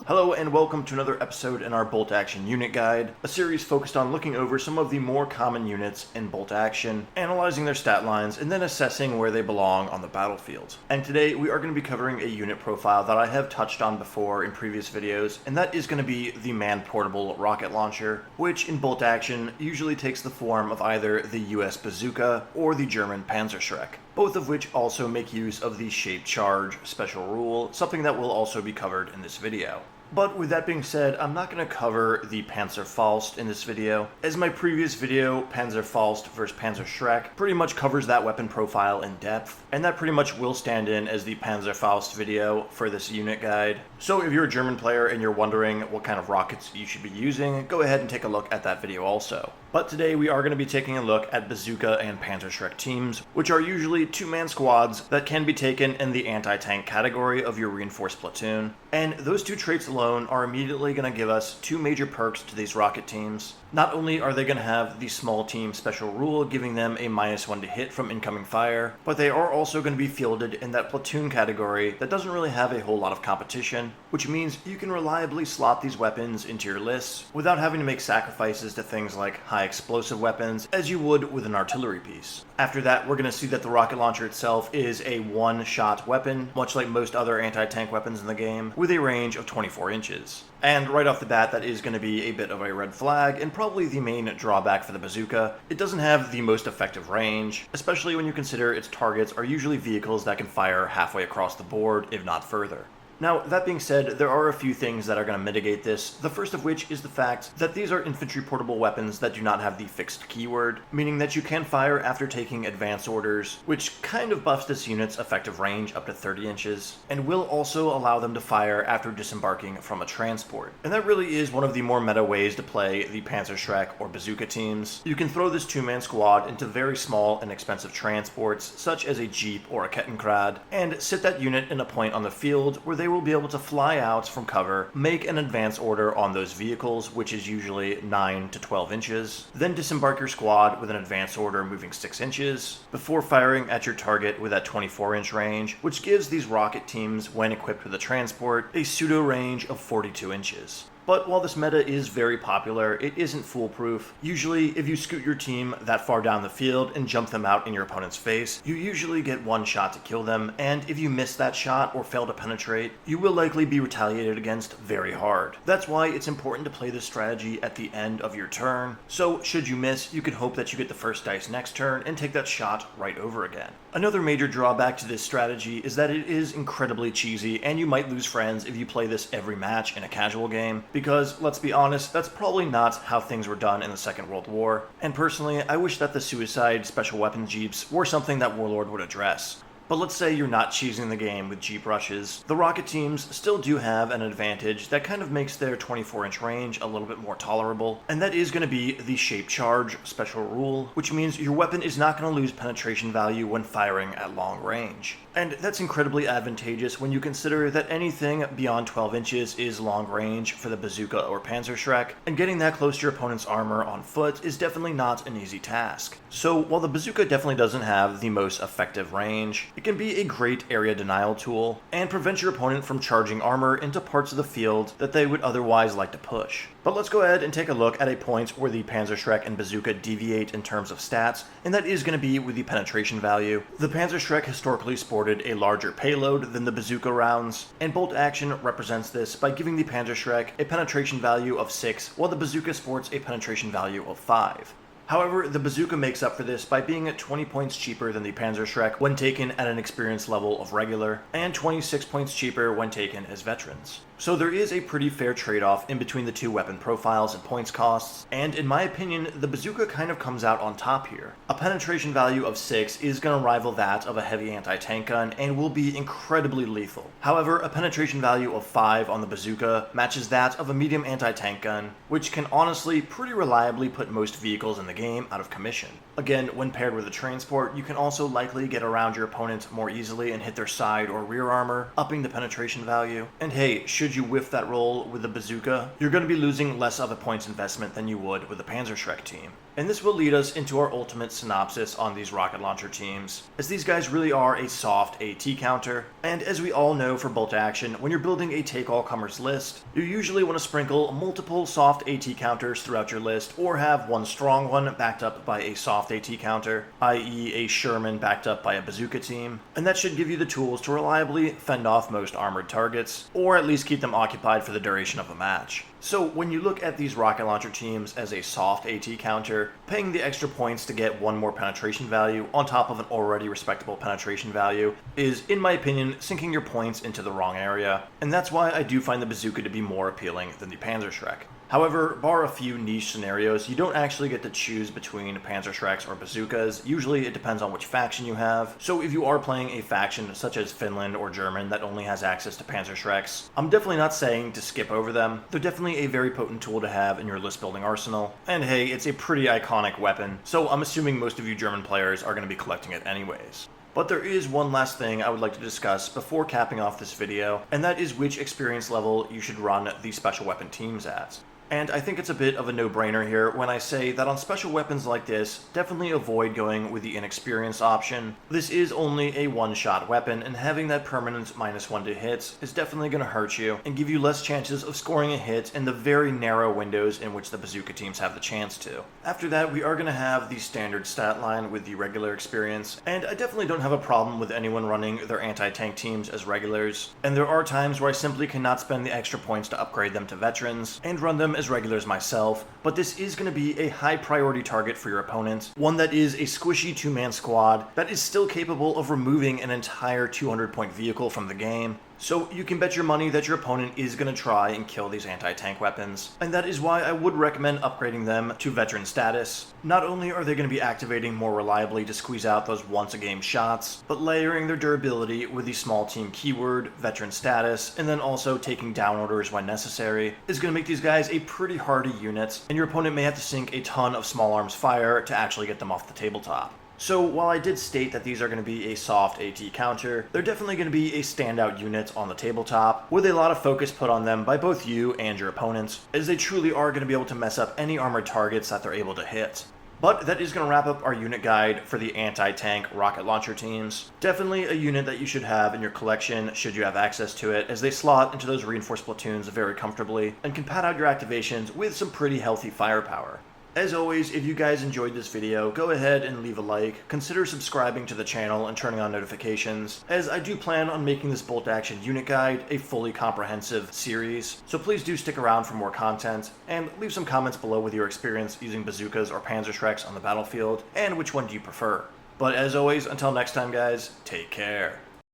Hello and welcome to another episode in our Bolt Action Unit Guide, a series focused on looking over some of the more common units in Bolt Action, analyzing their stat lines, and then assessing where they belong on the battlefield. And today we are going to be covering a unit profile that I have touched on before in previous videos, and that is going to be the man-portable rocket launcher, which in Bolt Action usually takes the form of either the US Bazooka or the German Panzerschreck, both of which also make use of the Shape Charge special rule, something that will also be covered in this video. But with that being said, I'm not going to cover the Panzerfaust in this video, as my previous video, Panzerfaust vs. Panzerschreck, pretty much covers that weapon profile in depth, and that pretty much will stand in as the Panzerfaust video for this unit guide. So if you're a German player and you're wondering what kind of rockets you should be using, go ahead and take a look at that video also. But today we are going to be taking a look at Bazooka and Panzerschreck teams, which are usually two-man squads that can be taken in the anti-tank category of your reinforced platoon. And those two traits alone are immediately going to give us two major perks to these rocket teams. Not only are they going to have the small team special rule giving them a -1 to hit from incoming fire, but they are also going to be fielded in that platoon category that doesn't really have a whole lot of competition, which means you can reliably slot these weapons into your lists without having to make sacrifices to things like high explosive weapons as you would with an artillery piece. After that, we're going to see that the rocket launcher itself is a one-shot weapon, much like most other anti-tank weapons in the game, with a range of 24 inches. And right off the bat, that is going to be a bit of a red flag, and probably the main drawback for the bazooka. It doesn't have the most effective range, especially when you consider its targets are usually vehicles that can fire halfway across the board, if not further. Now, that being said, there are a few things that are going to mitigate this, the first of which is the fact that these are infantry portable weapons that do not have the fixed keyword, meaning that you can fire after taking advance orders, which kind of buffs this unit's effective range up to 30 inches, and will also allow them to fire after disembarking from a transport. And that really is one of the more meta ways to play the Panzerschreck or Bazooka teams. You can throw this two-man squad into very small and expensive transports, such as a Jeep or a Kettenkrad, and sit that unit in a point on the field where they will be able to fly out from cover, make an advance order on those vehicles, which is usually 9 to 12 inches, then disembark your squad with an advance order moving 6 inches, before firing at your target with that 24-inch range, which gives these rocket teams, when equipped with a transport, a pseudo range of 42 inches. But while this meta is very popular, it isn't foolproof. Usually, if you scoot your team that far down the field and jump them out in your opponent's face, you usually get one shot to kill them, and if you miss that shot or fail to penetrate, you will likely be retaliated against very hard. That's why it's important to play this strategy at the end of your turn, so should you miss, you can hope that you get the first dice next turn and take that shot right over again. Another major drawback to this strategy is that it is incredibly cheesy, and you might lose friends if you play this every match in a casual game, because, let's be honest, that's probably not how things were done in the Second World War, and personally, I wish that the suicide special weapon jeeps were something that Warlord would address. But let's say you're not cheesing the game with Jeep rushes. The rocket teams still do have an advantage that kind of makes their 24-inch range a little bit more tolerable, and that is going to be the Shape Charge special rule, which means your weapon is not going to lose penetration value when firing at long range. And that's incredibly advantageous when you consider that anything beyond 12 inches is long range for the Bazooka or Panzerschreck, and getting that close to your opponent's armor on foot is definitely not an easy task. So while the Bazooka definitely doesn't have the most effective range, it can be a great area denial tool, and prevent your opponent from charging armor into parts of the field that they would otherwise like to push. But let's go ahead and take a look at a point where the Panzerschreck and Bazooka deviate in terms of stats, and that is going to be with the penetration value. The Panzerschreck historically sported a larger payload than the Bazooka rounds, and Bolt Action represents this by giving the Panzerschreck a penetration value of 6, while the Bazooka sports a penetration value of 5. However, the Bazooka makes up for this by being at 20 points cheaper than the Panzerschreck when taken at an experience level of regular, and 26 points cheaper when taken as veterans. So there is a pretty fair trade-off in between the two weapon profiles and points costs, and in my opinion, the Bazooka kind of comes out on top here. A penetration value of 6 is going to rival that of a heavy anti-tank gun and will be incredibly lethal. However, a penetration value of 5 on the Bazooka matches that of a medium anti-tank gun, which can honestly pretty reliably put most vehicles in the game out of commission. Again, when paired with a transport, you can also likely get around your opponent more easily and hit their side or rear armor, upping the penetration value. And hey, should should you whiff that roll with the bazooka, you're going to be losing less of a points investment than you would with the Panzerschreck team. And this will lead us into our ultimate synopsis on these rocket launcher teams, as these guys really are a soft AT counter, and as we all know for bolt action, when you're building a take-all-comers list, you usually want to sprinkle multiple soft AT counters throughout your list, or have one strong one backed up by a soft AT counter, i.e. a Sherman backed up by a bazooka team, and that should give you the tools to reliably fend off most armored targets, or at least keep them occupied for the duration of a match. So when you look at these rocket launcher teams as a soft AT counter, paying the extra points to get one more penetration value on top of an already respectable penetration value is, in my opinion, sinking your points into the wrong area, and that's why I do find the bazooka to be more appealing than the Panzerschreck. However, bar a few niche scenarios, you don't actually get to choose between Panzerschrecks or bazookas. Usually it depends on which faction you have. So if you are playing a faction such as Finland or German that only has access to Panzerschrecks, I'm definitely not saying to skip over them. They're definitely a very potent tool to have in your list building arsenal. And hey, it's a pretty iconic weapon, so I'm assuming most of you German players are going to be collecting it anyways. But there is one last thing I would like to discuss before capping off this video, and that is which experience level you should run these special weapon teams at. And I think it's a bit of a no-brainer here when I say that on special weapons like this, definitely avoid going with the inexperienced option. This is only a one-shot weapon, and having that permanent -1 to hits is definitely going to hurt you and give you less chances of scoring a hit in the very narrow windows in which the bazooka teams have the chance to. After that, we are going to have the standard stat line with the regular experience, and I definitely don't have a problem with anyone running their anti-tank teams as regulars, and there are times where I simply cannot spend the extra points to upgrade them to veterans, and run them as regulars myself, but this is going to be a high priority target for your opponent, one that is a squishy two-man squad that is still capable of removing an entire 200-point vehicle from the game. So you can bet your money that your opponent is going to try and kill these anti-tank weapons, and that is why I would recommend upgrading them to veteran status. Not only are they going to be activating more reliably to squeeze out those once-a-game shots, but layering their durability with the small team keyword, veteran status, and then also taking down orders when necessary, is going to make these guys a pretty hardy unit, and your opponent may have to sink a ton of small arms fire to actually get them off the tabletop. So while I did state that these are going to be a soft AT counter, they're definitely going to be a standout unit on the tabletop, with a lot of focus put on them by both you and your opponents, as they truly are going to be able to mess up any armored targets that they're able to hit. But that is going to wrap up our unit guide for the anti-tank rocket launcher teams. Definitely a unit that you should have in your collection should you have access to it, as they slot into those reinforced platoons very comfortably and can pad out your activations with some pretty healthy firepower. As always, if you guys enjoyed this video, go ahead and leave a like, consider subscribing to the channel and turning on notifications, as I do plan on making this bolt action unit guide a fully comprehensive series, so please do stick around for more content, and leave some comments below with your experience using bazookas or Panzerschrecks on the battlefield, and which one do you prefer. But as always, until next time guys, take care.